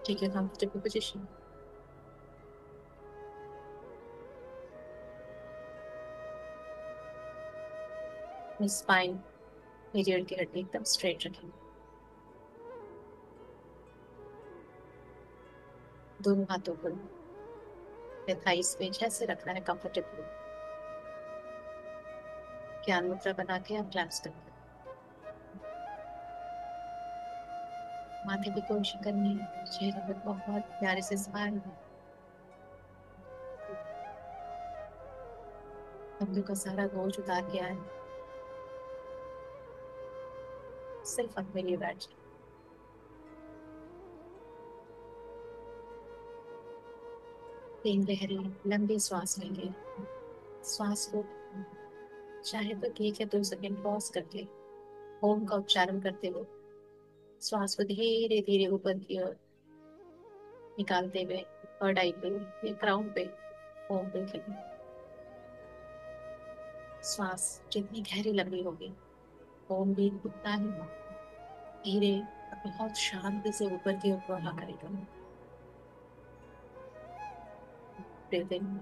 ठीक है, comfortable position. Spine, रीढ़ की हड्डी एकदम स्ट्रेट रखेंगे। दोनों हाथों को थाइस पे जैसे रखना है कंफर्टेबल। ज्ञान मुद्रा बना के आप क्लैप्स करेंगे। माथे की कोशिश करनी है, चेहरे पे बहुत प्यारे से स्माइल। कंधों का सारा बोझ उतार के आए, सिर्फ अपने लिए बैठ जाए। 3 गहरी लंबी सांस लेंगे। श्वास को चाहे तो 1 या 2 सेकंड पॉज करके ओम का उच्चारण करते हुए श्वास को धीरे धीरे ऊपर की ओर निकालते हुए थर्ड आई पे या क्राउन पे ओम पे करें। श्वास जितनी गहरी लंबी होगी, ओम भी उतना ही धीरे और बहुत शांति से ऊपर की ओर प्रवाह करेगा। ब्रीथ इन,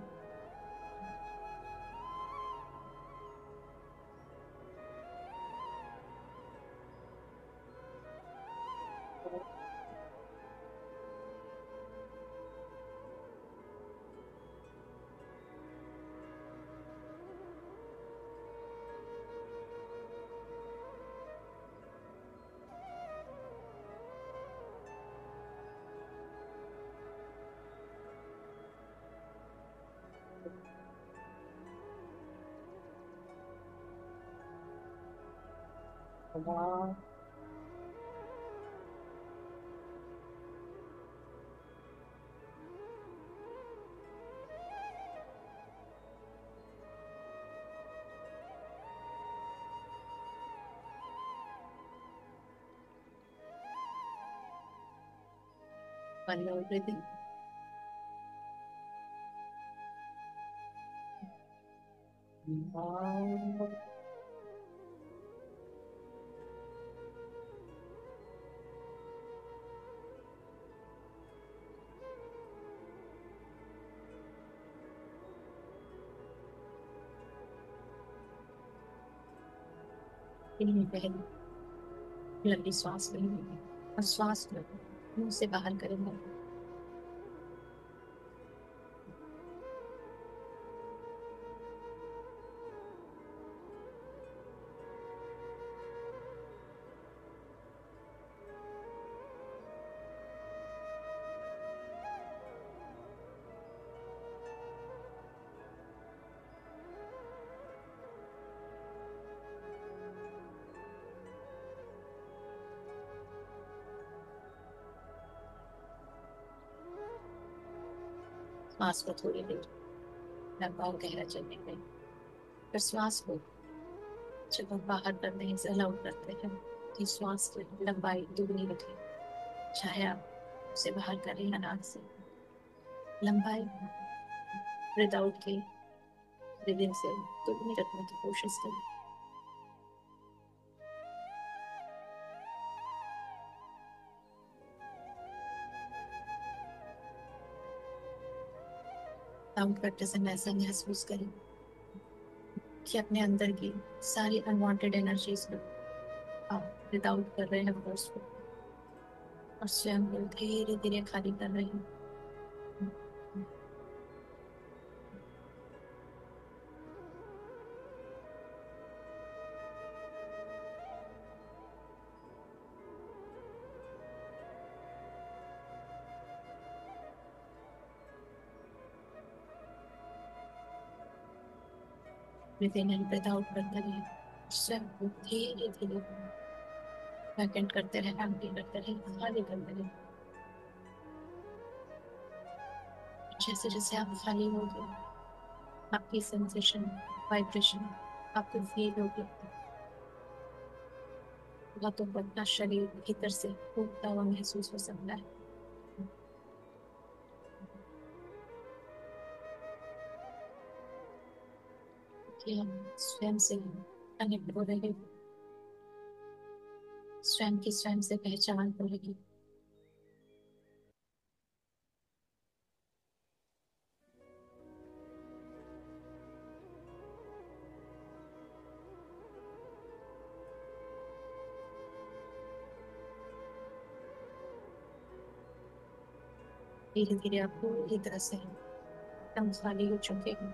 वन मोर ब्रीथिंग। इन्हीं पहले लंबी सांस लेंगे और श्वास को मुंह से बाहर करेंगे। श्वास को थोड़ी देर लंबा और गहरा चलने दें। फिर श्वास को जब हम बाहर करते हैं, एक्सहेल आउट करते हैं, तो श्वास की लंबाई दुगनी रखें। चाहे आप उसे बाहर करें या नाक से, लंबाई ब्रीथ आउट की ब्रीदिंग से दुगनी रखने की कोशिश करें। काउंट करते समय ऐसा महसूस करें कि अपने अंदर की सारी अनवांटेड एनर्जीज को आप ब्रीथ आउट कर रहे हैं फोर्सफुल, और स्वयं को धीरे धीरे खाली कर रहे हैं। Breathe in and breathe out करते रहे, स्वयं को धीरे धीरे वैकेंट करते रहे, एम्प्टी करते रहे, खाली करते रहे। जैसे जैसे आप खाली होगे, आपकी सेंसेशन, वाइब्रेशन आपको फील होगी। तो अपना शरीर भीतर से टूटता हुआ महसूस हो सकता है। कि हम स्वयं से कनेक्ट हो रहे हैं, स्वयं की स्वयं से पहचान हो रही है। धीरे धीरे आप पूरी तरह से एकदम खाली हो चुके हैं।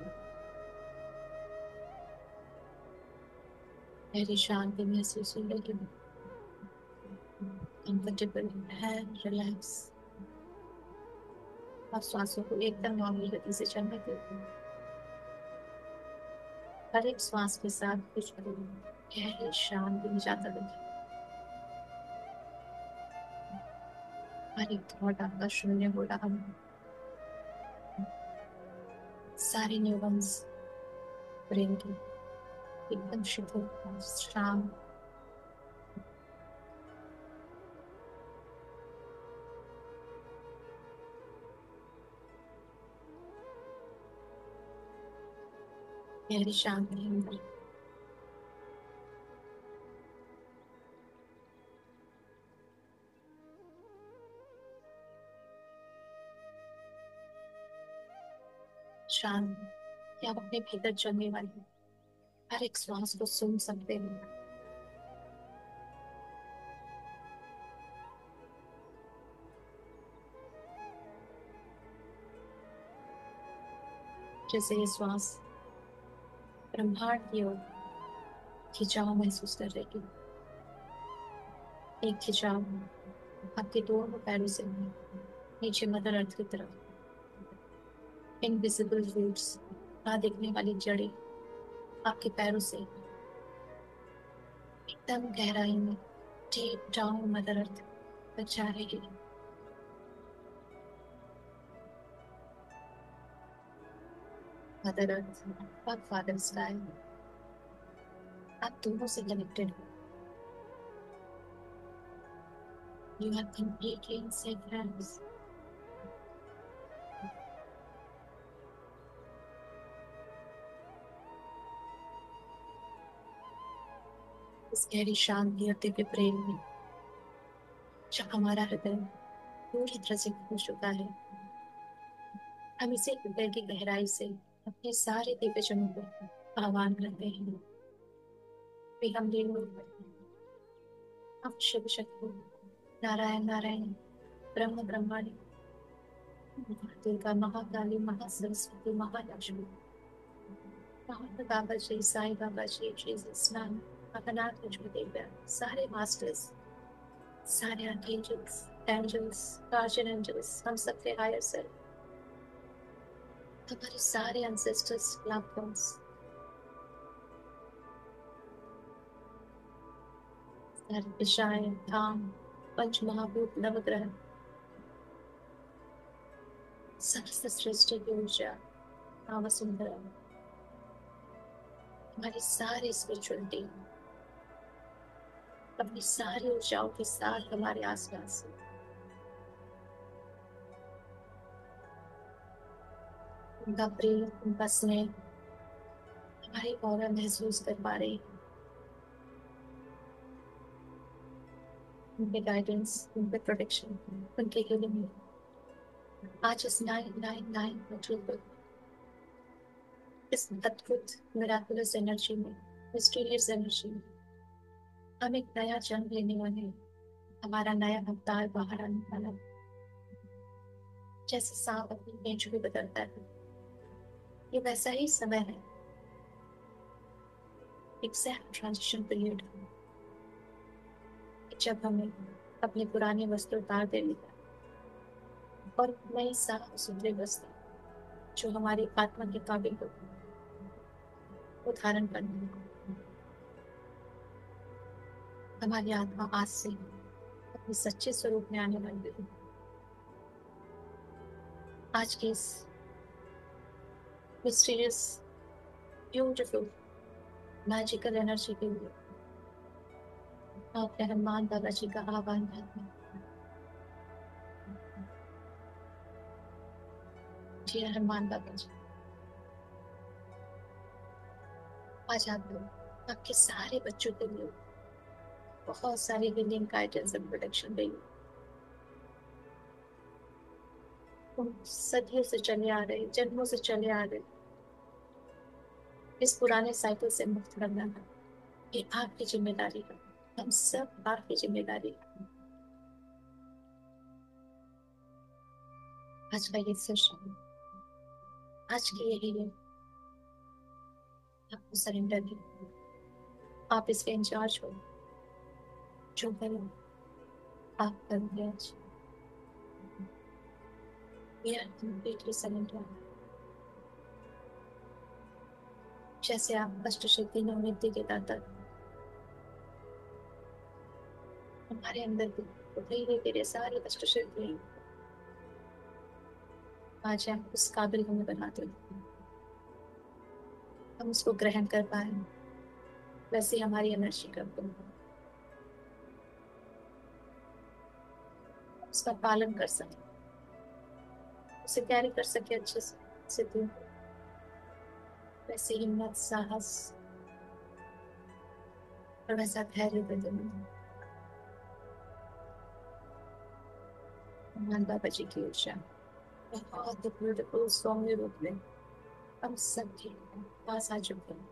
गहरी शांति महसूस हो रही है। कंफर्टेबल है, रिलैक्स। आप सांसों को एकदम नॉर्मल गति से चलने देते हैं। हर एक श्वास के साथ कुछ गहरी शांति में जाता है। हर एक थॉट आपका शून्य हो रहा है। सारे न्यूरॉन्स ब्रेन के एकदम शुद्ध और शांत। गहरी शांति अंदर। शांत कि आप अपने भीतर चलने वाली हर एक श्वास को सुन सकते हैं। जैसे ये श्वास ब्रह्मांड की ओर खिंचाव महसूस कर रही है। एक खिंचाव आपके दोनों पैरों से नीचे मदर अर्थ की तरफ। इनविजिबल रूट्स, ना दिखने वाली जड़ें आपके पैरों से एकदम गहराई में डीप डाउन मदर अर्थ तक जा रही है। मदर अर्थ और फादर स्काई, आप दोनों से कनेक्टेड हो। You are completely in safe hands. इस गहरी शांति और दिव्य प्रेम में जब हमारा हृदय पूरी तरह से खो चुका है, हम इसे हृदय की गहराई से अपने सारे दिव्य जनों को आह्वान करते हैं। वे हम हम शिव शक्ति, नारायण नारायण, ब्रह्म ब्रह्माणी, दुर्गा महाकाली, महासरस्वती, महालक्ष्मी, महात्मा बाबा जी, साईं बाबा जी, जीसस नाम, अनाथ लक्ष्मी देवता, सारे मास्टर्स, सारे आर्कएंजल्स, एंजल्स, गार्जियन एंजल्स, हम सबके हायर सेल्फ, हमारे सारे एंसेस्टर्स, लव्ड वंस, सारे दिशाएं, धाम, पंच महाभूत, नवग्रह, समस्त सृष्टि की ऊर्जा, वसुंधरा, हमारी सारी स्पिरिचुअल टीम अपनी सारी ऊर्जाओं के साथ हमारे आसपास है। उनका प्रेम, उनका स्नेह हमारी ऑरा महसूस कर पा रही है। उनके गाइडेंस, उनके प्रोटेक्शन, उनके हीलिंग। आज इस 999 अक्टूबर, इस अद्भुत मिराकुलस एनर्जी में, मिस्टीरियस एनर्जी में हम एक नया जन्म लेने वाले हैं। हमारा नया अवतार बाहर आने वाला है। जैसे सांप अपनी पेंच को बदलता है, ये वैसा ही समय है। एग्जैक्ट ट्रांजिशन पीरियड, जब हमें अपने पुराने वस्त्र उतार देने का और नई साफ सुथरे वस्त्र जो हमारी आत्मा के काबिल हो वो धारण करने का। हमारी आत्मा आज से अपने सच्चे स्वरूप में आने वाली है। आज की इस मिस्टीरियस, ब्यूटीफुल, मैजिकल एनर्जी के लिए मैं अपने हनुमान बाबा जी का आह्वान करती हूँ। जी हनुमान बाबा जी, आज आप लोग आपके सारे बच्चों के लिए बहुत सारी हीलिंग गाइडेंस एंड प्रोटेक्शन देंगे। तुम सदियों से चले आ रहे, जन्मों से चले आ रहे इस पुराने साइकिल से मुक्त करना है। ये आपकी जिम्मेदारी है। हम सब आपकी जिम्मेदारी है। आज का ये सेशन, आज की यही है, आपको सरेंडर है। आप इसके इंचार्ज हो। जो करो आप करोगे आज। We are completely surrender। जैसे आप अष्टसिद्धि नवनिधि के दाता, हमारे अंदर भी धीरे धीरे सारी अष्टसिद्धि आज आप उस काबिल हमें बनाते हो, हम उसको ग्रहण कर पाए, वैसे हमारी एनर्जी कर दो, उसका पालन कर सके, उसे कैरी कर सके अच्छे से दूर। वैसे हिम्मत, साहस और वैसा धैर्य दे दो हनुमान बाबा जी की ऊर्जा बहुत ब्यूटीफुल सौम्य रूप में हम सबके पास आ चुके हैं।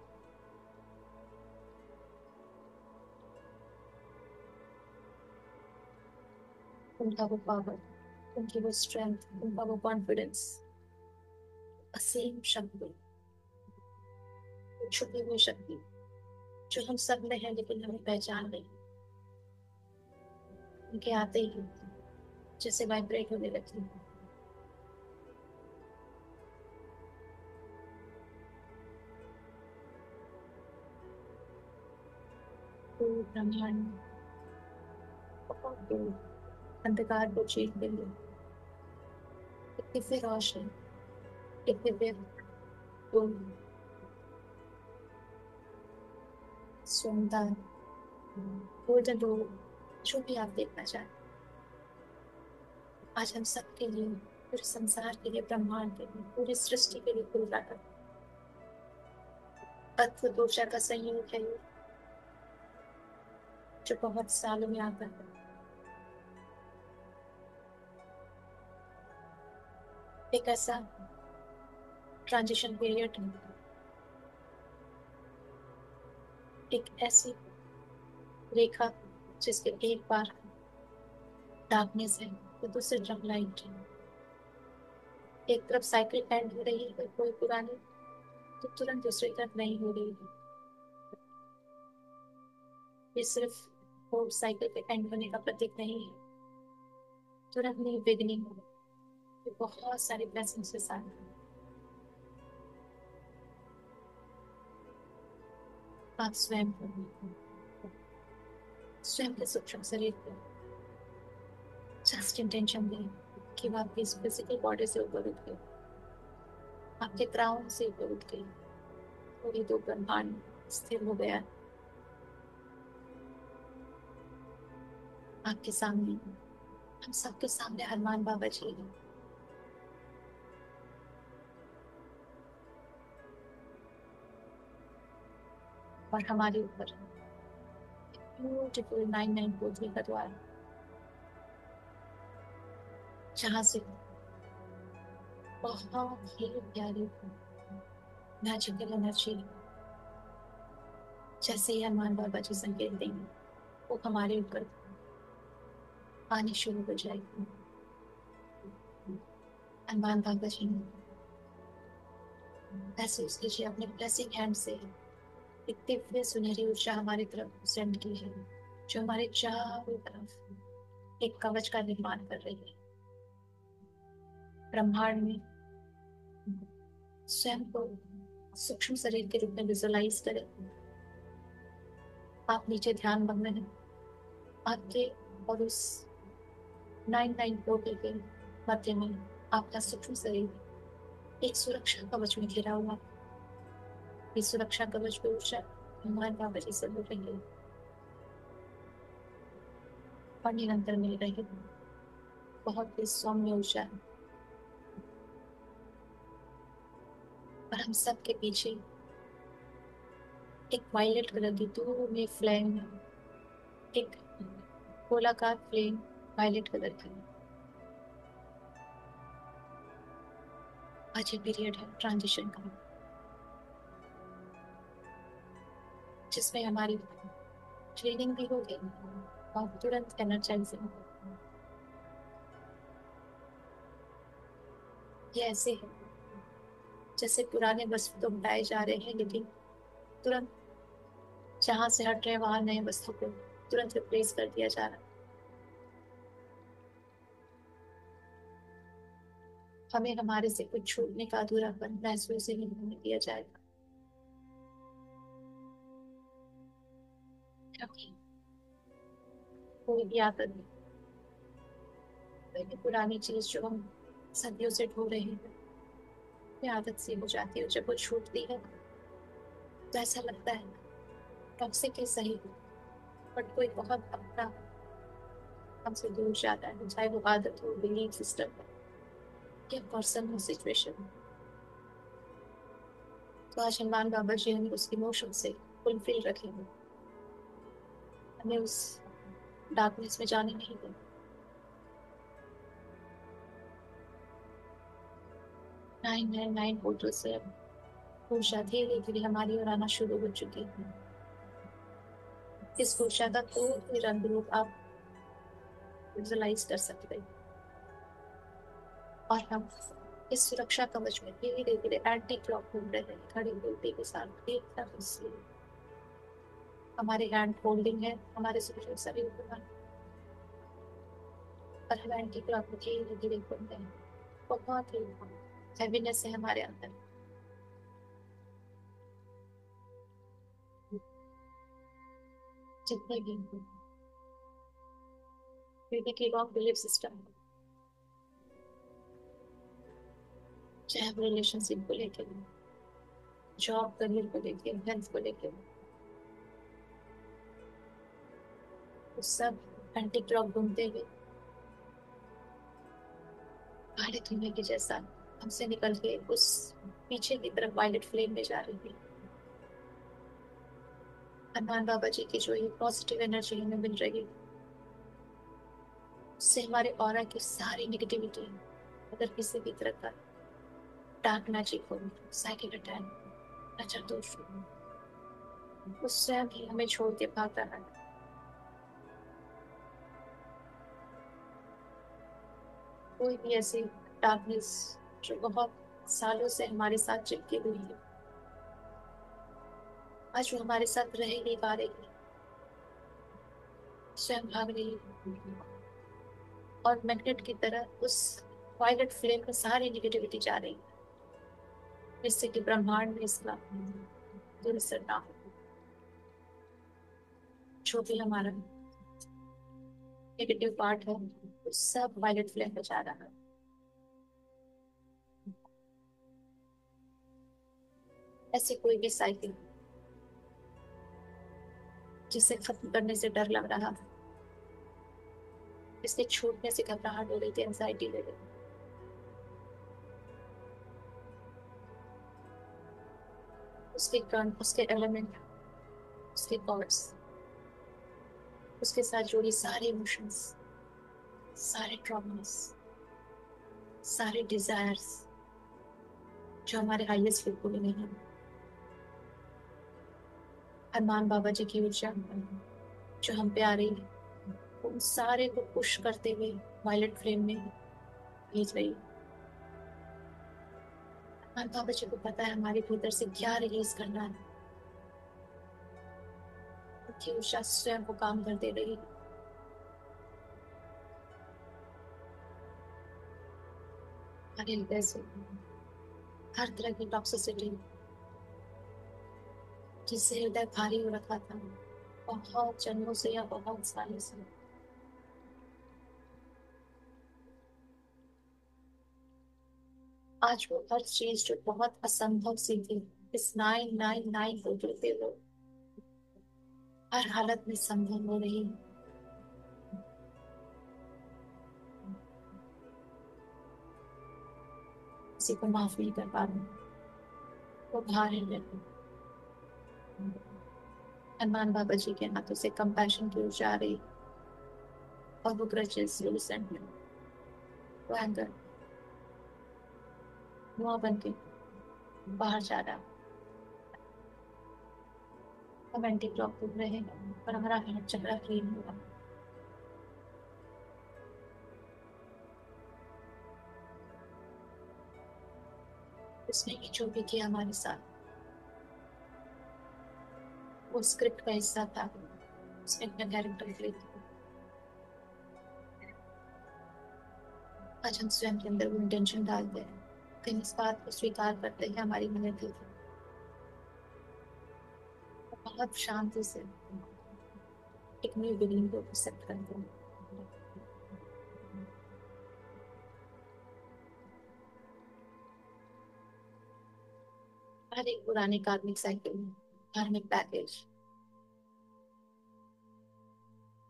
उनका वो पावर, उनकी वो स्ट्रेंथ, उनका वो कॉन्फिडेंस, असीम शक्ति, छुपी हुई शक्ति जो हम सब में है लेकिन हमें पहचान नहीं। उनके आते ही जैसे वाइब्रेट होने लगती है। तो ब्रह्मांड बहुत दूर अंधकार को चीर के लिए एक दिव्य रोशनी, एक दिव्य फूल, सुंदर गोल्डन रोड, जो भी आप देखना चाहें, आज हम सबके लिए, पूरे संसार के लिए, ब्रह्मांड के लिए, पूरी सृष्टि के लिए खुल रहा है। अद्भुत ऊर्जा का संयोग है ये, जो बहुत सालों में आता है। एक ऐसा ट्रांजिशन पीरियड, एक ऐसी रेखा जिसके एक बार डार्कनेस है तो दूसरी तरफ लाइट है। एक तरफ साइकिल एंड हो रही है कोई पुरानी, तो तुरंत दूसरी तरफ नहीं हो रही है। ये सिर्फ वो साइकिल के एंड होने का प्रतीक नहीं है, तुरंत नहीं बिगनिंग, ये बहुत सारी ब्लेसिंग्स के साथ। आप स्वयं को, स्वयं के सूक्ष्म शरीर को जस्ट इंटेंशन दें कि वो आपकी इस फिजिकल बॉडी से ऊपर उठ गए, आपके क्राउन से ऊपर उठ गई, पूरी दो ब्रह्मांड स्थिर हो गया आपके सामने। हम सबके सामने हनुमान बाबा जी हैं। और हमारे ऊपर ब्यूटीफुल 9943 का द्वार, जहाँ से बहुत ही प्यारी मैजिकल एनर्जी, जैसे ही हनुमान बाबा जी संकेत देंगे वो हमारे ऊपर आनी शुरू हो जाएगी। हनुमान बाबा जी महसूस कीजिए अपने ब्लेसिंग हैंड से एक दिव्य सुनहरी ऊर्जा हमारी तरफ सेंड की है, जो हमारे चारों तरफ एक कवच का निर्माण कर रही है। ब्रह्मांड में स्वयं को सूक्ष्म शरीर के रूप में विजुअलाइज करें। आप नीचे ध्यान मग्न हैं, आपके और उस 99 पोर्टल के मध्य में आपका सूक्ष्म शरीर एक सुरक्षा कवच में घिरा हुआ। इस सुरक्षा कवच की ऊर्जा हनुमान बाबा जी से मिल रही है और निरंतर मिल रही है। बहुत ही सौम्य ऊर्जा है। और हम सबके पीछे एक वायलेट कलर की दूर में फ्लेम, एक गोलाकार फ्लेम वायलेट कलर की। आज ये पीरियड है ट्रांजिशन का, जिसमें हमारी ट्रेनिंग भी होगी और तुरंत एनर्जाइजिंग। ये ऐसे है जैसे पुराने वस्तु तो हटाए जा रहे हैं, लेकिन तुरंत जहां से हट रहे हैं वहां नए वस्तु को तुरंत रिप्लेस कर दिया जा रहा है। हमें हमारे से कुछ छूटने का अधूरापन महसूस ही नहीं होने दिया जाएगा, क्योंकि कोई भी आदत नहीं, कोई भी पुरानी चीज जो हम सदियों से ढो रहे हैं, ये आदत सी हो जाती है। जब वो छूटती है तो ऐसा लगता है टॉक्सिक ही सही, बट कोई बहुत अपना हमसे दूर जाता है, चाहे वो आदत हो, बिलीफ सिस्टम हो या पर्सन हो, सिचुएशन। तो आज हनुमान बाबा जी हमें उस इमोशन से फुलफिल रखेंगे, हमें उस डार्कनेस में जाने नहीं देंगे। 999 पोर्टल से अब ऊर्जा धीरे धीरे हमारी ओर आना शुरू हो चुकी है। इस ऊर्जा का कोई भी रंग रूप आप विजुअलाइज कर सकते हैं, और हम इस सुरक्षा कवच में धीरे धीरे एंटी क्लॉक घूम रहे हैं, खड़ी उल्टी के साथ एकदम स्लो। हमारे हैंड होल्डिंग है हमारे सूर्य शरीर पर, और हम एंटी क्लॉक में धीरे धीरे घूम रहे हैं। बहुत ही हैवीनेस है हमारे अंदर। जितने भी पीढ़ी की रॉन्ग बिलीफ सिस्टम, चाहे वो रिलेशनशिप को लेकर, जॉब करियर को लेकर, हेल्थ को लेकर, वो सब एंटी क्लॉक घूमते हुए काले धुएं के जैसा हमसे निकल के उस पीछे की तरफ वायलेट फ्लेम में जा रही है। हनुमान बाबा जी की जो ये पॉजिटिव एनर्जी हमें मिल रही है, उससे हमारे ऑरा की सारी निगेटिविटी, अगर किसी भी तरह का डार्क मैजिक हो, साइकिक अटैक, नजर दोष हो, उससे भी हमें छोड़ के भाग रहा है। कोई भी ऐसी डार्कनेस जो बहुत सालों से हमारे साथ चिपकी हुई है, आज वो हमारे साथ रह ही नहीं पा रही, स्वयं भाग रही है, और मैग्नेट की तरह उस वायलेट फ्लेम में सारी निगेटिविटी जा रही है, जिससे कि ब्रह्मांड में इसका दुरअसर ना हो। जो भी हमारा नेगेटिव पार्ट है वो सब वायलेट फ्लेम में जा रहा है। ऐसे कोई भी साइकिल जिसे खत्म करने से डर लग रहा था, इसके छूटने से घबराहट हो रही थी, एंजाइटी हो रही थी, उसके कण, उसके एलिमेंट, उसके कॉर्ड्स, उसके साथ जुड़ी सारे इमोशंस, सारे ट्रॉमास, सारे डिजायर्स जो हमारे हाईएस्ट बिल्कुल नहीं है, हनुमान बाबा जी की ऊर्जा जो हम पे आ रही है, उन सारे को पुश करते हुए वायलेट फ्लेम में भेज रही है। हनुमान बाबा जी को पता है हमारे भीतर से क्या रिलीज करना है, उनकी ऊर्जा स्वयं को काम कर दे रही है। हमारे हृदय से हर तरह की टॉक्सिसिटी जिससे हृदय भारी हो रखा था बहुत जन्मों से या बहुत सालों से, आज वो हर चीज जो बहुत असंभव सी थी, इस 999 को जुड़ते हुए हर हालत में संभव हो रही है। किसी को माफ नहीं कर पा रहे, वो भार है। हनुमान बाबा जी के हाथों से कंपैशन की ऊर्जा आ रही, और वो ग्रजेस, रिसेंटमेंट, वो एंगर धुआं बन के बाहर जा रहा है। हम एंटी क्लॉक घूम रहे हैं और हमारा हार्ट चक्रा क्लीन हुआ। इसने ये जो भी किया हमारे साथ, वो स्क्रिप्ट का हिस्सा था। उसने अपना कैरेक्टर प्ले किया। आज हम स्वयं के अंदर वो इंटेंशन डालते हैं, कहीं इस बात को स्वीकार करते हैं हमारी मदद के लिए, बहुत शांति से एक न्यू बिगिनिंग को एक्सेप्ट करते हैं। हर एक पुराने कार्मिक साइकिल, कार्मिक पैकेज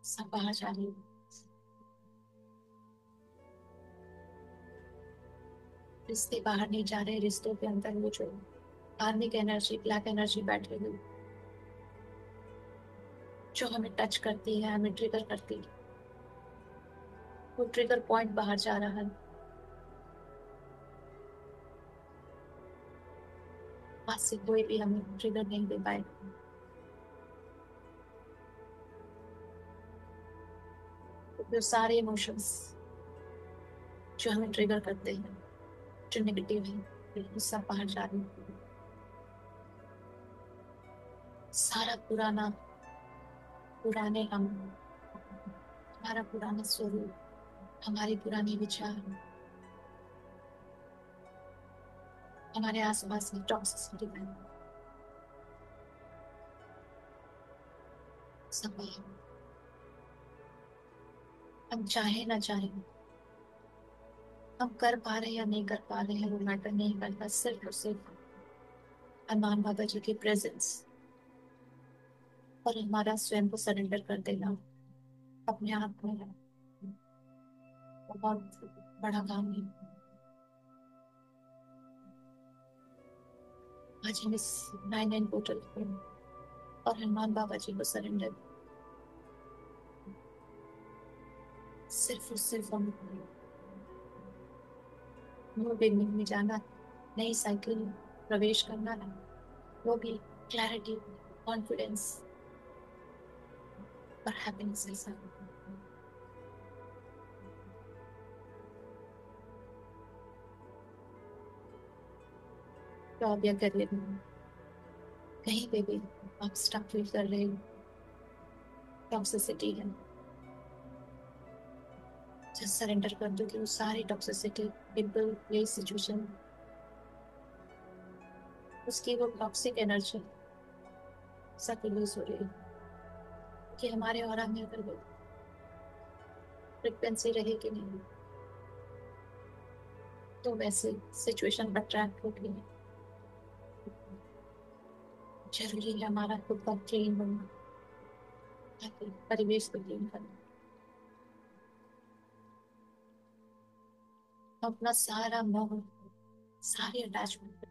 सब बाहर जा रही है। रिश्ते बाहर नहीं जा रहे, रिश्तों के अंदर वो जो कार्मिक एनर्जी, ब्लैक एनर्जी बैठी हुई, जो हमें टच करती है, हमें ट्रिगर करती है, वो ट्रिगर पॉइंट बाहर जा रहा है। आज से कोई भी हमें ट्रिगर नहीं दे पाएगा। तो सारे इमोशंस जो हमें ट्रिगर करते हैं, जो नेगेटिव है, वो सब बाहर जा रही है। सारा पुराना, पुराने हम, हमारा पुराना स्वरूप, हमारे पुराने विचार, हमारे आसपास की टॉक्सिसिटी में सब बाहर। हम चाहे ना चाहे, हम कर पा रहे हैं या नहीं कर पा रहे हैं, वो मैटर नहीं करता। सिर्फ और सिर्फ हनुमान बाबा जी की प्रेजेंस और हमारा स्वयं को सरेंडर कर देना अपने आप में बहुत बड़ा काम है। आज हम इस 9-9 पोर्टल को और हनुमान बाबा जी को सरेंडर, सिर्फ और सिर्फ हम न्यू बिगनिंग में जाना, नई साइकिल में प्रवेश करना है, वो भी क्लैरिटी, कॉन्फिडेंस और हैप्पीनेस के साथ। जॉब या करियर में कहीं पे भी आप स्टक फील कर रहे हो, टॉक्सिसिटी है, जस्ट सरेंडर कर दो कि वो सारी टॉक्सिसिटी, पीपल, प्लेस, सिचुएशन, उसकी वो टॉक्सिक एनर्जी सब रिलीज हो रही है। कि हमारे ऑरा में अगर वो फ्रिक्वेंसी रहेगी नहीं, तो वैसे सिचुएशन अट्रैक्ट होगी नहीं। जरूरी है हमारा खुद का क्लीन होना, ताकि परिवेश को क्लीन करना, अपना सारा मोह, सारी अटैचमेंट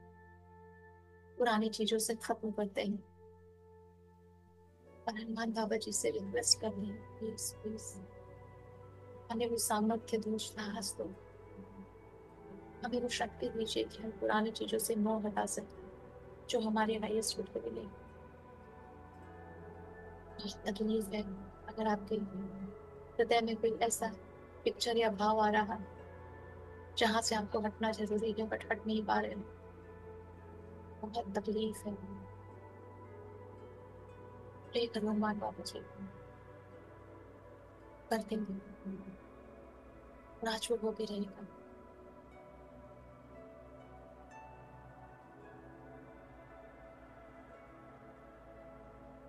पुरानी चीजों से खत्म करते हैं। और हनुमान बाबा जी से रिक्वेस्ट कर रहे हैं, प्लीज प्लीज हमें वो सामर्थ्य दो, साहस दो, हमें वो शक्ति दीजिए कि हम पुरानी चीजों से मोह हटा सकें, जो हमारे हाईएस्ट गुड को मिले। तकलीफ है, अगर आपके हृदय में कोई ऐसा पिक्चर या भाव आ रहा है जहां से आपको हटना जरूरी है बट हट नहीं पा रहे हो, बहुत तकलीफ है, प्रे करो हनुमान बाबा जी, कर देंगे, और आज वो होके रहेगा।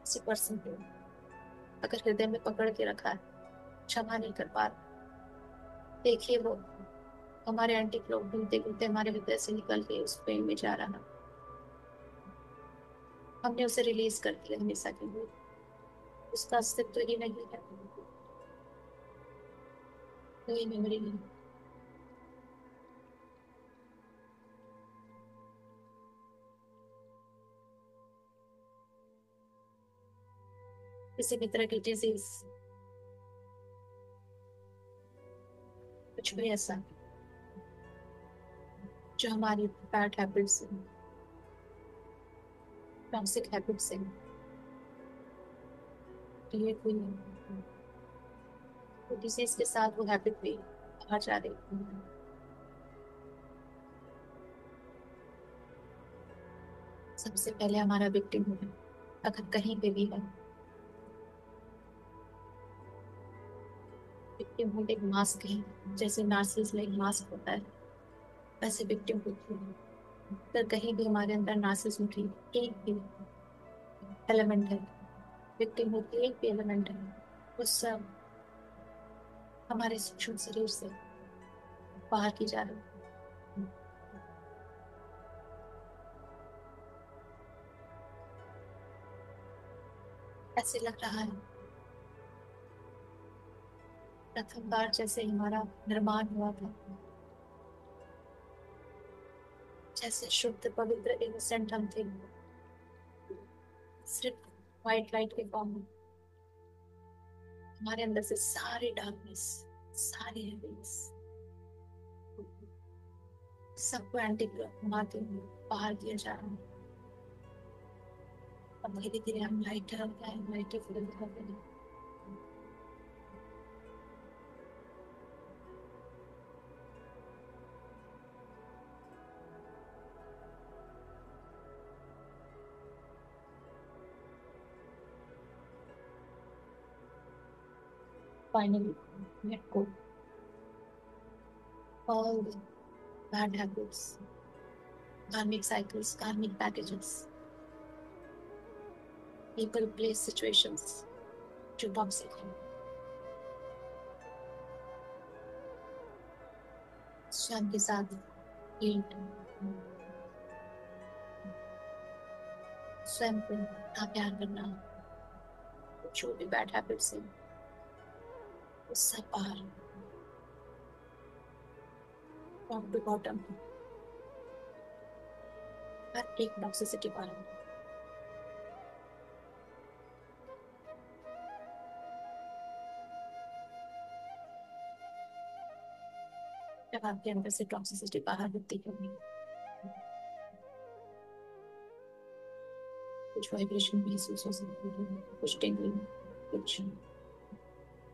किसी पर्सन को अगर हृदय में पकड़ के रखा है, क्षमा नहीं कर पा रहा, देखिए वो हमारे एंटी क्लॉक घूमते घूमते हमारे हृदय से निकल के उस पेन में जा रहा, हमने उसे रिलीज कर दिया हमेशा के लिए, उसका अस्तित्व ही नहीं है, कोई मेमोरी नहीं। किसी भी तरह की डिजीज, कुछ भी ऐसा जो हमारी बैड हैबिट से, टॉक्सिक हैबिट से क्रिएट हुई है, तो डिजीज के साथ वो हैबिट भी बाहर जा रही है। सबसे पहले हमारा विक्टिम है, अगर कहीं पे भी है। विक्टिम हुड एक मास्क है, जैसे नार्सिसिज्म एक मास्क होता है, वैसे विक्टिम हुड अगर कहीं भी हमारे अंदर नार्सिसिज्म की एक भी एलिमेंट है, विक्टिम हुड की एक भी एलिमेंट है, वो सब हमारे सूक्ष्म शरीर से बाहर की जा रही है। ऐसे लग रहा है प्रथम बार जैसे हमारा निर्माण हुआ था, जैसे शुद्ध पवित्र इनोसेंट हम थे, सिर्फ व्हाइट लाइट के फॉर्म में हमारे अंदर से सारी डार्कनेस, सारी हेवीनेस, सबको एंटी घुमाते हुए बाहर किया जा रहा है। अब धीरे धीरे हम लाइटर हो गए, लाइटर फील कर रहे हैं। Finally, let go all the bad habits, karmic cycles, karmic packages, people, place, situations जो टॉक्सिक है। स्वयं के साथ गिल्ट, स्वयं को ना प्यार करना, जो भी बैड हैबिट्स है वो सब बाहर, टॉप टू बॉटम, हर एक टॉक्सिसिटी बाहर। जब आपके अंदर से टॉक्सिसिटी बाहर होती है, कुछ वाइब्रेशन महसूस हो सकती है, कुछ टिंगलिंग, कुछ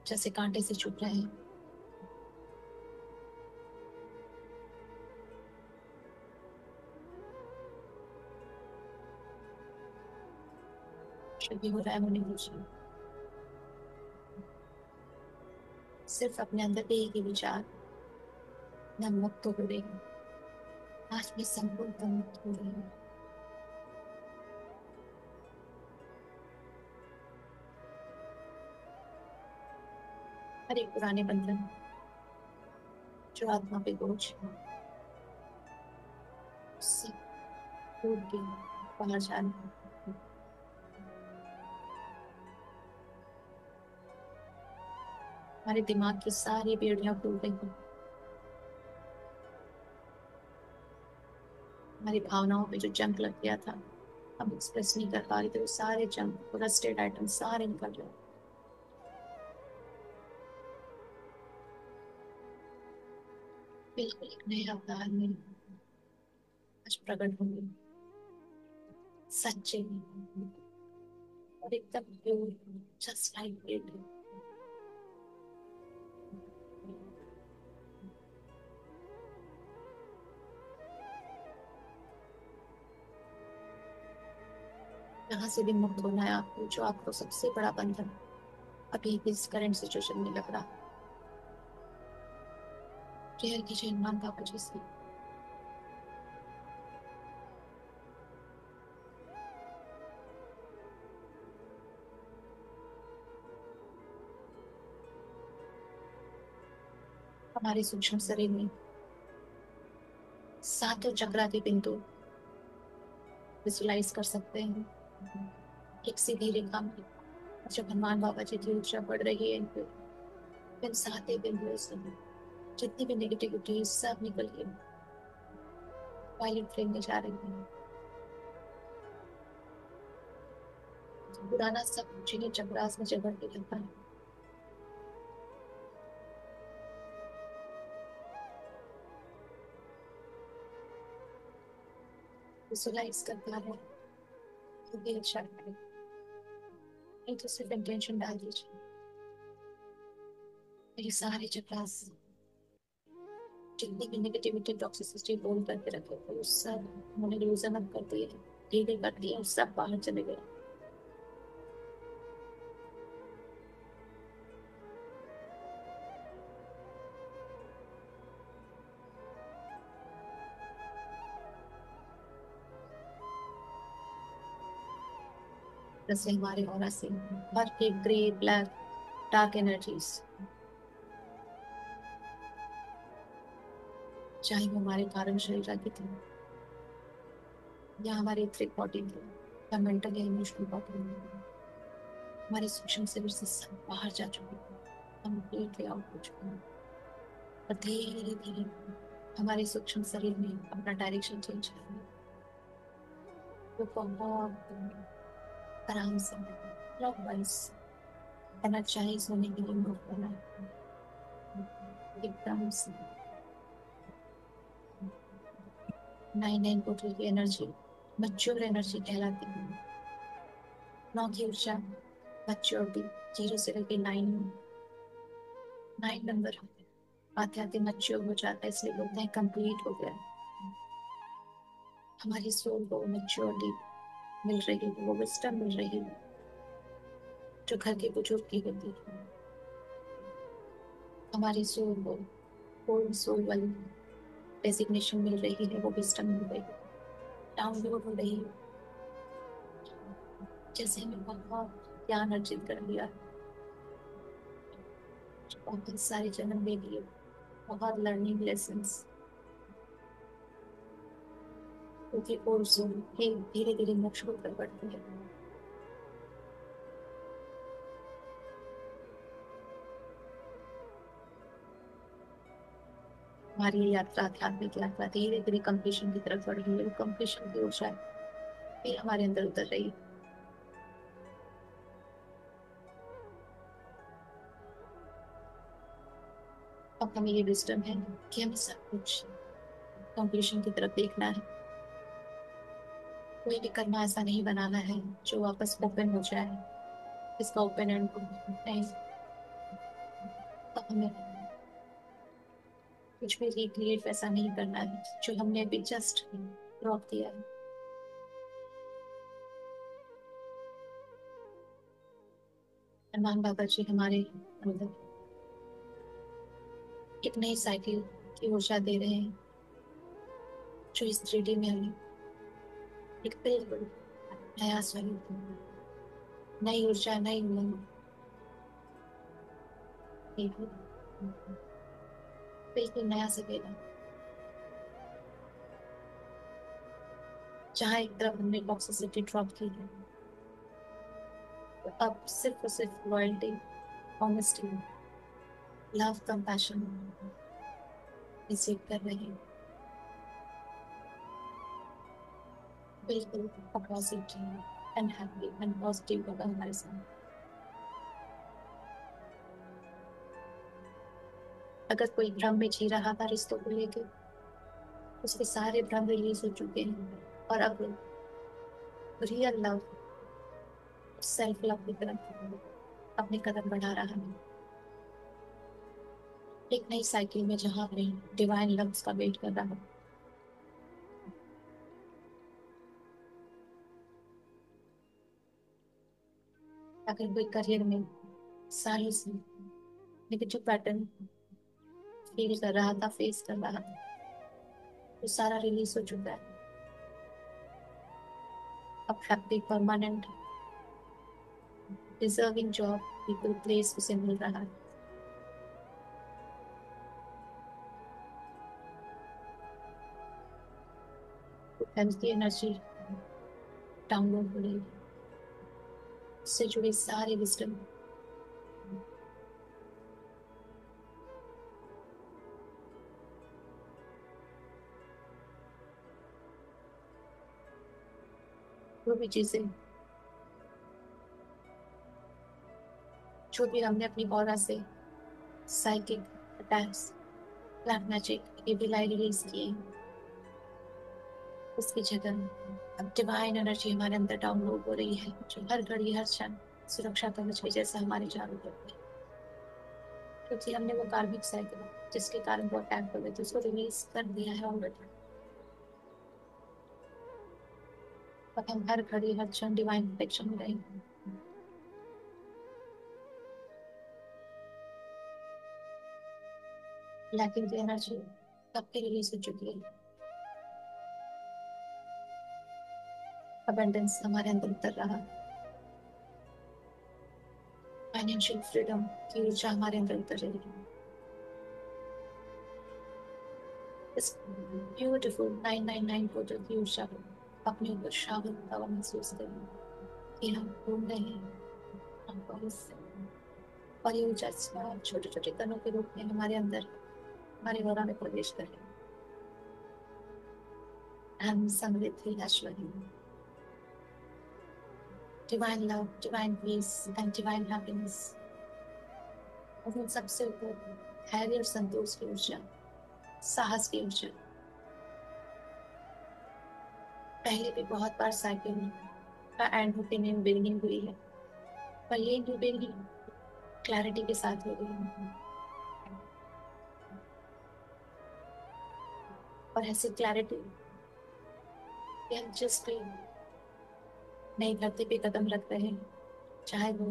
जैसे कांटे से चुभ रहे हैं। जो भी हो रहा है वो नहीं पूछिए, सिर्फ अपने अंदर एक ही विचार, मैं मुक्त हो रही हूँ, आज मैं संपूर्ण मुक्त हो रही हूँ। हर एक पुराने बंधन जो आत्मा पे बोझ है, सब टूट के बाहर जाना। हमारे दिमाग की सारी बेड़ियां खुल गई हैं, हमारी भावनाओं पे जो जंग लग गया था, हम एक्सप्रेस नहीं कर पा रहे थे, वो सारे जंग, रस्टेड आइटम सारे निकल रहे। बिल्कुल एक नए अवतार में आज प्रकट होंगे, सच्चे और एकदम प्योर, जस्ट लाइक इट। यहाँ से भी मुक्त होना है आपको, जो आपको सबसे बड़ा बंधन अभी इस करंट सिचुएशन में लग रहा। प्रेयर कीजिए हनुमान बाबा जी से, हमारे सूक्ष्म शरीर में सातों चक्रा के बिंदु विजुलाइज कर सकते हैं, एक सीधी रेखा में। जब हनुमान बाबा जी की ऊर्जा बढ़ रही है, इन सातों बिंदुओं से जितनी भी नेगेटिविटी है सब निकल के वायलेट फ्लेम में जा रही है। पुराना सब जिन्हें चक्रास में जगह के लगता है, विजुलाइज कर पा रहे हैं, तो भी अच्छा है। नहीं तो सिर्फ इंटेंशन डाल दीजिए, मेरी सारी चक्रास जितनी भी नेगेटिविटी टॉक्सिसिटी बोल करके रखे थे, वो सब उन्होंने लूजन अप कर दिए, धीरे कर दिया, सब बाहर चले गए। जैसे हमारे ऑरा से हर एक ग्रे ब्लैक डार्क एनर्जीज, चाहे वो हमारे कारण शरीर की थी या हमारी एथरिक बॉडी थी या मेंटल या इमोशनल बॉडी, हमारे सूक्ष्म शरीर से सब बाहर जा चुके हैं, हम कंप्लीटली आउट हो चुके हैं। और धीरे धीरे हमारे सूक्ष्म शरीर में अपना डायरेक्शन चेंज कर लिया। वो बहुत आराम से क्लॉकवाइज एनर्जाइज होने के लिए मूव कर रहा है, एकदम से। 9 की एनर्जी मैच्योर एनर्जी कहलाती है। 9 की ऊर्जा मैच्योरिटी, 0 से लेकर 9 नंबर आते आते मैच्योर हो जाता है, इसलिए बोलते हैं कंप्लीट हो गया। हमारी सोल को मैच्योरिटी मिल रही है, वो विस्डम मिल रही है जो घर के बुजुर्ग की होती है। हमारी सोल को होल सोल वाली डेजिग्नेशन मिल रही है, वो विस्डम मिल रही है, डाउनलोड हो रही है। जैसे हमें बहुत ज्ञान अर्जित कर लिया, बहुत सारे जन्म ले लिए, बहुत लर्निंग लेसन्स, क्योंकि और सोल धीरे धीरे मोक्ष को कर बढ़ती है। हमारी ये यात्रा, आध्यात्मिक यात्रा धीरे धीरे कंप्लीशन की तरफ बढ़ रही है। वो कंप्लीशन की ऊर्जा फिर हमारे अंदर उतर रही है। अब हमें ये विजडम है कि हमें सब कुछ कंप्लीशन की तरफ देखना है। कोई भी कर्म ऐसा नहीं बनाना है जो वापस ओपन हो जाए, इसका ओपन एंड नहीं। अब हमें कुछ भी रिक्रिएट वैसा नहीं करना है जो हमने अभी जस्ट ड्रॉप किया है। हनुमान बाबा जी हमारे अंदर एक नई साइकिल की ऊर्जा दे रहे हैं, जो इस 3D में हमें एक बिल्कुल नया स्वरूप, नई ऊर्जा, नई उमंग, एक बिल्कुल नया सवेरा। जहाँ एक तरफ हमने टॉक्सिसिटी ड्रॉप की है, तो अब सिर्फ और सिर्फ loyalty, honesty, love, compassion receive कर रहे हैं। बिल्कुल positive and happy and positive होगा हमारे साथ। अगर कोई भ्रम में जी रहा था रिश्तों को लेकर, उसके सारे भ्रम रिलीज हो चुके हैं और अब रियल लव, सेल्फ लव की तरफ अपने कदम बढ़ा रहा है। एक नई साइकिल में जहां हमें डिवाइन लव्स का वेट कर रहा है। अगर कोई करियर में सालों से नेगेटिव पैटर्न फील कर रहा था, फेस कर रहा था, वो सारा रिलीज हो चुका है। अब happy, permanent, deserving job, people, place उसे मिल रहा है। हेल्थ की एनर्जी डाउनलोड हो रही है, उससे जुड़े सारे विजडम जो भी चीजें, जो भी हमने अपनी ऑरा से psychic attacks, black magic, evil release किए, उसकी जगह अब डिवाइन एनर्जी हमारे अंदर डाउनलोड हो रही है, जो हर घड़ी हर क्षण सुरक्षा कवच के जैसा हमारे चारों तरफ है। क्योंकि हमने वो कार्मिक साइकिल जिसके कारण वो अटैक कर रहे थे, उसको रिलीज कर दिया है ऑलरेडी। और हम हर घड़ी हर क्षण डिवाइन प्रोटेक्शन में रहेंगे। लैकिंग द एनर्जी कब की रिलीज हो चुकी है। अबंडेंस हमारे अंदर उतर रहा। फाइनेंशियल फ्रीडम की ऊर्जा हमारे अंदर उतर रही है। इस ब्यूटीफुल 999 पोर्टल की ऊर्जा को अपने ऊपर शामिल होता हुआ महसूस करें कि हम घूम रहे हैं। हमको इससे और ये ऊर्जा छोटे छोटे कणों के रूप में हमारे अंदर हमारे वरा में प्रवेश करें। हम समृद्धि, ऐश्वर्य, divine love, divine peace and divine happiness और उन सबसे ऊपर धैर्य और संतोष की ऊर्जा, साहस की ऊर्जा। पहले भी बहुत बार साइकिल का एंड होते में बिगिनिंग हुई है, पर ये न्यू बिगिनिंग क्लैरिटी के साथ हो गई है। और ऐसी क्लैरिटी कि हम जिस भी नई धरती पे कदम रख रहे हैं, चाहे वो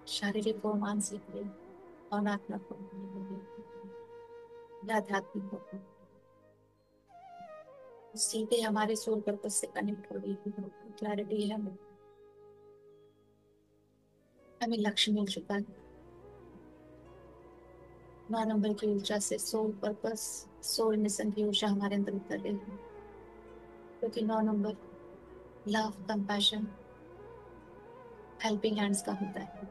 शारीरिक हो, मानसिक हो, भावनात्मक हो या आध्यात्मिक हो, सीधे हमारे सोल पर्पस से कनेक्ट हो रही है। क्लैरिटी है, हमें लक्ष्य मिल चुका है। 9 नंबर की ऊर्जा से सोल पर्पस, सोल मिशन की ऊर्जा हमारे अंदर उतर रही है, क्योंकि 9 number love, compassion, helping hands का होता है।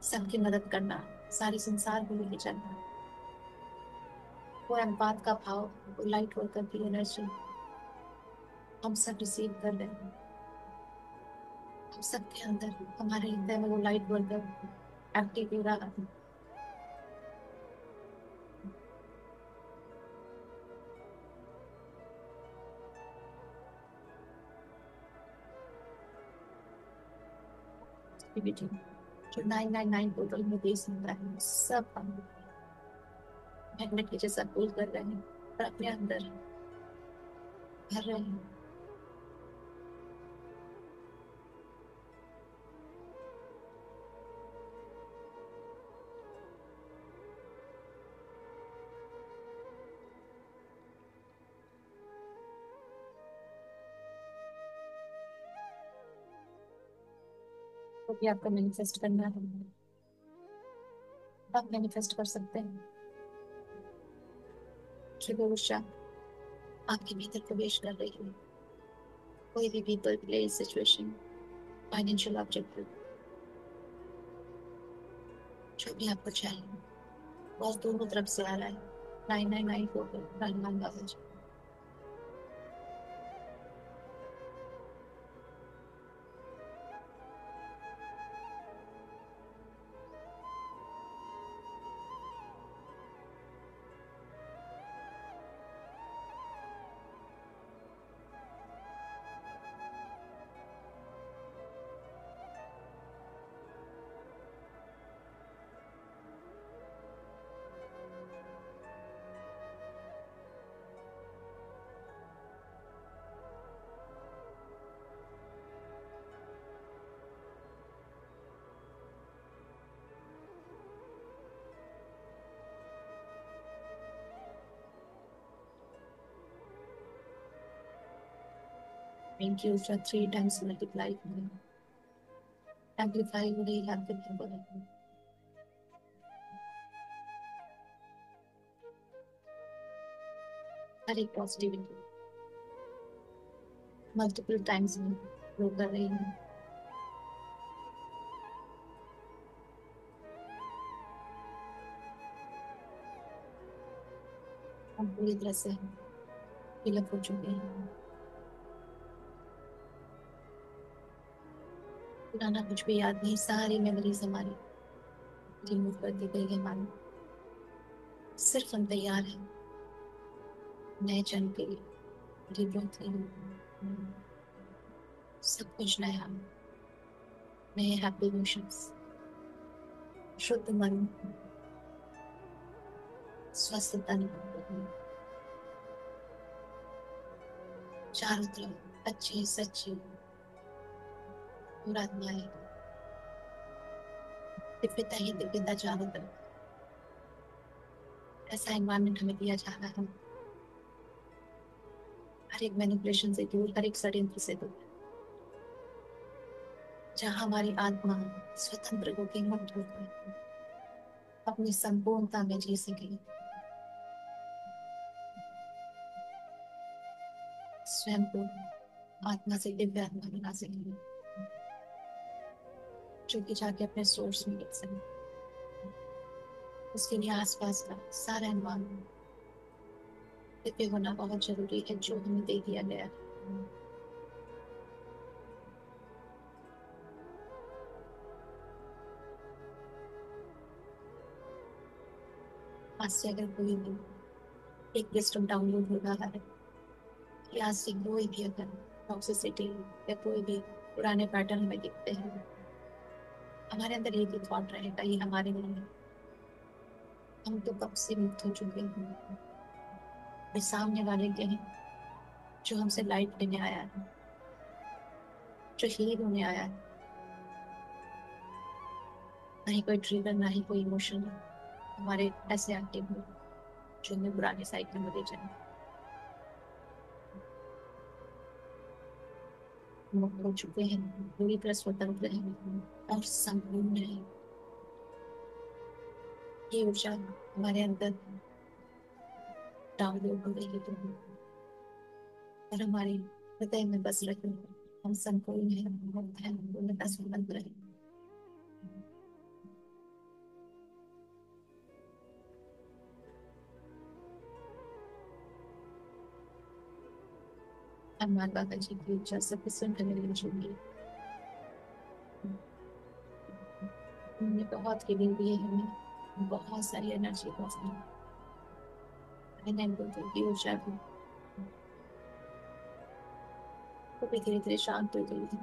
सबकी मदद करना, सारे संसार को लेके चलना, वो एम्पाथ का भाव, वो लाइट वर्कर की एनर्जी हम सब रिसीव कर रहे हैं। हम सबके अंदर, हमारे हृदय में वो लाइट वर्कर एक्टिव हो रहा है। एक्टिविटी जो 999 पोर्टल में दे सकता है, सब हम मैग्नेट के जैसा पुल कर रहे हैं और अपने अंदर भर रहे हैं। तो भी आपको मैनिफेस्ट करना है, आप मैनिफेस्ट कर सकते हैं कि वो ऊर्जा आपके भीतर प्रवेश कर रही है। कोई भी people, place, situation, financial objective, जो भी आपको चाहिए, बस दोनों तरफ से आ रहा है। 999 पोर्टल, हनुमान बाबा जी। इनकी ऊर्जा 3 टाइम्स मल्टीप्लाई करें, एम्पलीफाई हो रही है आपके भीतर। हर एक पॉजिटिविटी मल्टीपल टाइम्स में ग्रो कर रही है। हम पूरी तरह से फिलअप हो चुके हैं। पुराना कुछ भी याद नहीं, सारी मेमोरीज हमारी रिमूव कर दी गई है हमारी। सिर्फ हम तैयार हैं नए जन्म के लिए, रीबर्थ के लिए। सब कुछ नया, नए हैप्पी इमोशंस, शुद्ध मन, स्वस्थ तन, चारों तरफ अच्छी सच्ची आत्माएं, दिव्यता ही दिव्यता चारों तरफ। ऐसा एनवायरमेंट हमें दिया जा रहा है, हर एक मैनिपुलेशन से दूर, हर एक षड्यंत्र से दूर, जहाँ हमारी आत्मा स्वतंत्र होकर मुक्त होकर अपनी संपूर्णता में जी सके, स्वयं को आत्मा से दिव्य आत्मा बना सके, जो कि जाके अपने सोर्स में गिर सके। उसके लिए आसपास का सारा एनवायरमेंट दिव्य होना बहुत जरूरी है, जो हमें दे दिया गया है। आज से अगर कोई भी एक विस्डम डाउनलोड हो रहा है कि आज से कोई भी अगर टॉक्सिसिटी या कोई भी पुराने पैटर्न हमें दिखते हैं, हमारे अंदर एक ही थॉट रहेगा, ये हमारे नहीं है, हम तो कब से मुक्त हो चुके हैं। ये सामने वाले के हैं, जो हमसे लाइट लेने आया है, जो हील होने आया है। ना ही कोई ट्रिगर, ना ही कोई इमोशन हमारे ऐसे एक्टिव हो जो हमें पुराने साइकिल में ले जाए। मुक्त हो चुके हैं, पूरी तरह स्वतंत्र हैं और संपूर्ण है। ये ऊर्जा हमारे अंदर डाउनलोड हो रही है और हमारे हृदय में बस रहे। हम संपूर्ण है, मुक्त है, पूर्णतः स्वतंत्र है। हनुमान बाबा जी की ऊर्जा सफिशिएंट हमें मिल, उन्होंने बहुत हीलिंग दी है हमें, बहुत सारी एनर्जी की ऊर्जा भी, वो भी धीरे धीरे शांत हो गई है।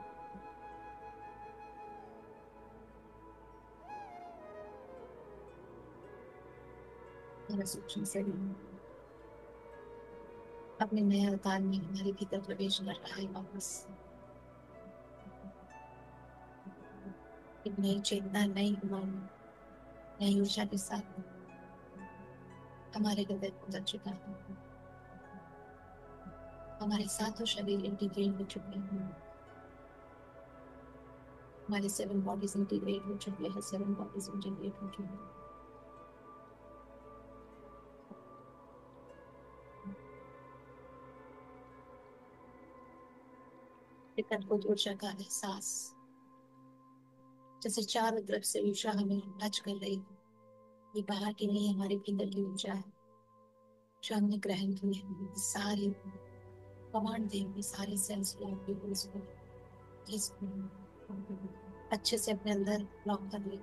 मेरा सूक्ष्म शरीर अपने नए अवतार में हमारे भीतर प्रवेश कर रहा है वापस। एक नई चेतना, नई उमंग, नई ऊर्जा के साथ हमारे हृदय को उतर चुका है। हमारे सातों शरीर इंटीग्रेट हो चुके हैं, हमारे 7 बॉडीज इंटीग्रेट हो चुके हैं, 7 बॉडीज इंटीग्रेट हो चुके हैं। एक अद्भुत ऊर्जा का एहसास, जैसे चारों तरफ से ऊर्जा हमें टच कर रही है। ये बाहर की नहीं, हमारे भीतर की ऊर्जा है जो हमने ग्रहण की है। सारी कमांड देंगे सारे सेल्स को, आपके इसको अच्छे से अपने अंदर लॉक कर ले।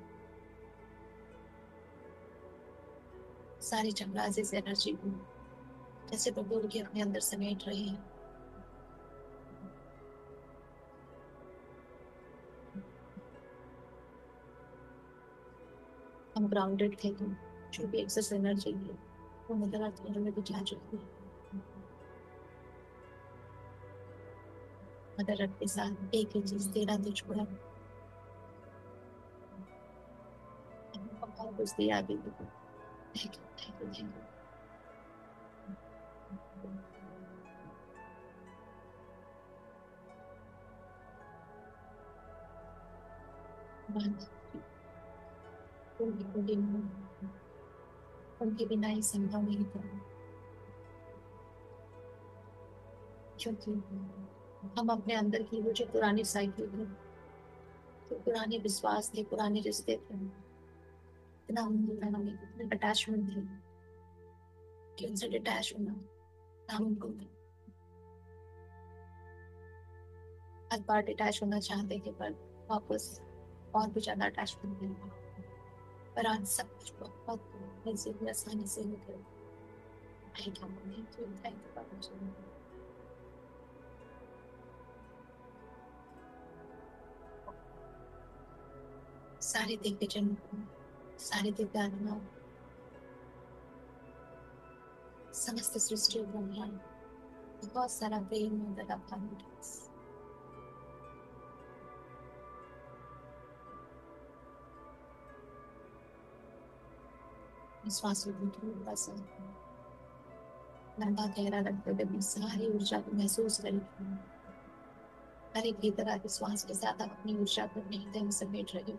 सारी चक्रास इस एनर्जी को जैसे बटोर के अपने अंदर समेट रहे हैं। हम ग्राउंडेड थे तो जो भी एक्सेस एनर्जी है वो मदर अर्थ में भी जा चुकी है। मदर अर्थ के साथ एक ही चीज, तेरा तुझको है, बहुत कुछ दिया अभी भी। Thank you, thank you, thank you. उनके बिना ही संभव नहीं था, क्योंकि हम अपने अंदर की वो जो पुरानी साइकिल थी, जो पुराने विश्वास थे, पुराने रिश्ते थे, इतना हमें इतने अटैचमेंट थे कि उनसे डिटैच होना नामुमकिन था। हर बार डिटैच होना चाहते थे पर वापस और भी ज्यादा अटैचमेंट मिला। पर आज सब कुछ बहुत इजी आसानी से हो गया। Thank you, thank you, thank you Baba ji. सारे दिग्गजन, सारे दिव्य आत्माओं, समस्त सृष्टि ब्रह्मांड बहुत सारा प्रेम अंदर आपका नोटिस। श्वासों को थोड़ा सा लंबा गहरा रखते हुए अपनी सारी ऊर्जा को महसूस करें। हर एक भीतर आके श्वास के साथ आप अपनी ऊर्जा को अपने हृदय में समेट रहे हो।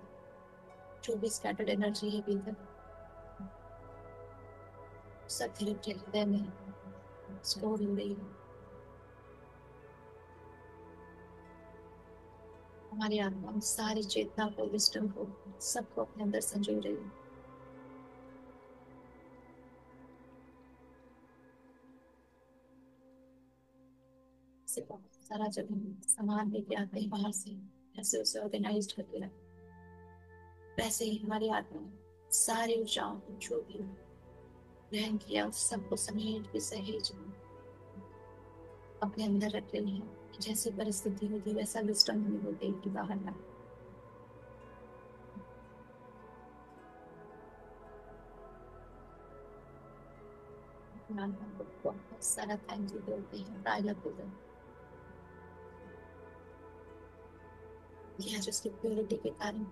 जो भी स्कैटर्ड एनर्जी है भीतर, सब धीरे धीरे हृदय में स्टोर हो रही है। हमारी आत्मा में सारी चेतना को, विस्डम को, सबको अपने अंदर संजो रही है। से बहुत सारा जब हम सामान लेके आते हैं बाहर से, ऐसे उसे ऑर्गेनाइज करके रखते हैं, वैसे ही हमारी आत्मा में सारी ऊर्जाओं को जो भी ग्रहण किया उस सबको समेट के सहेज अपने अंदर रख रही है। जैसी परिस्थिति होगी वैसा विस्डम हमें वो देख के बाहर लाए। आत्मा को बहुत सारा थैंक यू बोलते हैं, प्राइलर बोलते हैं कि आज उसकी प्योरिटी के कारण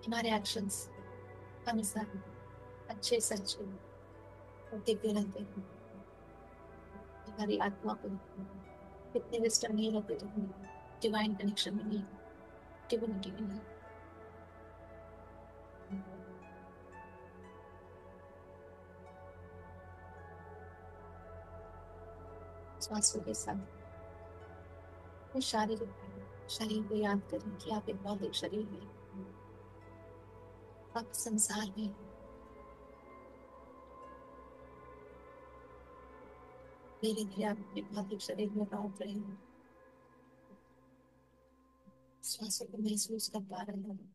हमारे एक्शंस हमेशा अच्छे सच्चे और दिव्य रहते हैं। हमारी आत्मा को कितने विस्डम नहीं रहते तो डिवाइन कनेक्शन में नहीं, डिविनिटी में नहीं। श्वासों के साथ वो शारीरिक शरीर को याद करें कि आप एक भौतिक शरीर में, आप संसार में धीरे धीरे आप अपने भौतिक शरीर में लौट रहे हैं। श्वासों को महसूस कर पा रहे हैं।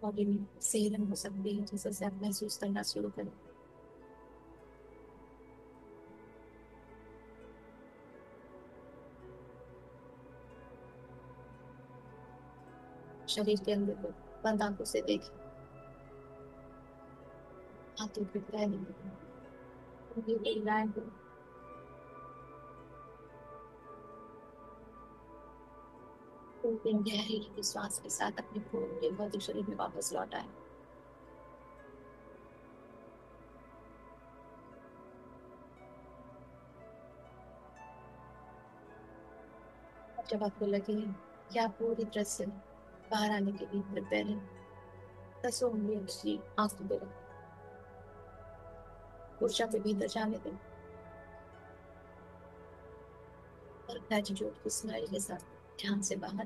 बॉडी में सेहरन हो सकती है जैसे से आप महसूस करना शुरू करें। शरीर के अंदर को बंद आंखों से देखें। हाथों के पैर, उंगलियों को हिलाएं। पूरी गहरी श्वास के साथ अपने पूरे भौतिक शरीर में वापस लौट आए। जब आपको लगे कि आप पूरी तरह से बाहर आने के लिए प्रिपेयर हैं, 10 उंगलियों की आंखों पे रखें। ऊर्जा पे भीतर जाने दें और ग्रेटिट्यूड की स्माइल के साथ ध्यान से बाहर